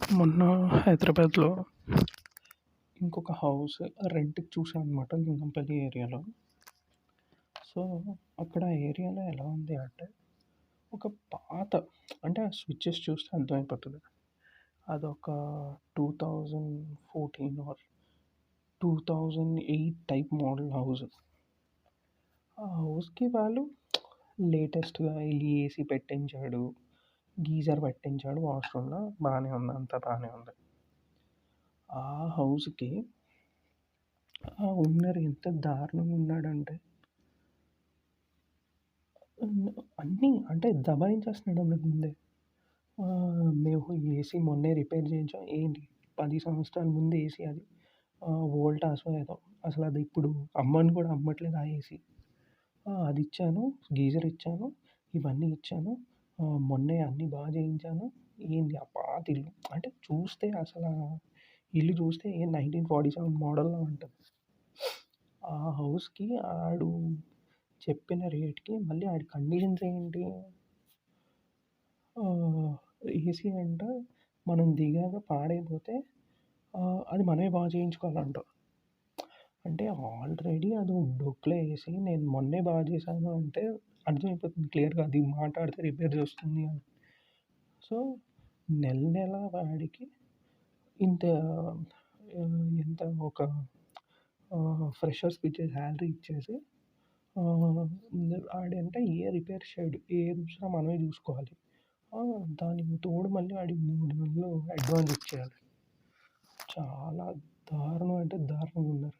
మొన్న హైదరాబాద్‌లో ఇంకొక హౌస్ రెంట్‌కి చూసాను అనమాట లింగంపల్లి ఏరియాలో. సో, అక్కడ ఏరియాలో ఎలా ఉంది అంటే, ఒక పాత అంటే ఆ స్విచెస్ చూస్తే అర్థమైపోతది. అదొక 2014 ఆర్ 2008 టైప్ మోడల్ హౌస్. ఆ హౌస్‌కి వాళ్ళు లేటెస్ట్‌గా ఎళ్లి ఏసీ పెట్టించాడు, గీజర్ పెట్టించాడు వాష్‌రూమ్‌లో బానే ఉంది. అంతా బానే ఉంది. ఆ హౌస్‌కి ఆ ఓనర్ ఎంత దారుణంగా ఉన్నాడంటే అన్నీ అంటే దబాయించేస్తున్నాడు అన్నకు ముందే. మేము ఏసీ మొన్నే రిపేర్ చేయించాం. ఏంటి 10 సంవత్సరాల ముందు ఏసీ అది. వోల్టాసో ఏదో. అసలది ఇప్పుడు అమ్మను కూడా అమ్మట్లేదు ఆ ఏసీ. అదిచ్చాను, గీజర్ ఇచ్చాను, ఇవన్నీ ఇచ్చాను. మొన్నే అన్నీ చేయించాను. ఏంది ఆ పాత ఇల్లు. అంటే చూస్తే అసలా ఇల్లు చూస్తే 1947 మోడల్‌లా ఉంటది. ఆ హౌస్‌కి ఆడు చెప్పిన రేట్‌కి మళ్ళీ ఆడి కండిషన్స్ ఏంటి? ఆహ్, ఏసీ అంట మనం దిగాక పాడైపోతే అది మనమే చేయించుకోవాలంట. అంటే ఆల్రెడీ అది డొక్కులో ఏసీ నేను మొన్నే చేశాను అంటే అర్థమైపోతుంది క్లియర్‌గా అది మాట్లాడితే రిపేర్ చేస్తుంది అని. సో, నెల వాడికి ఇంత ఎంత ఒక ఫ్రెషర్స్‌కి ఇచ్చే సాలరీ ఇచ్చేసి ఆహ్, ఆడంట రిపేర్ చేయడు. ఏదొచ్చినా మనమే చూసుకోవాలి. దానికి తోడు మళ్ళీ ఆడికి 3 నెలలు అడ్వాన్స్ ఇచ్చేయాలి. చాలా దారుణం అంటే దారుణంగా ఉన్నారు.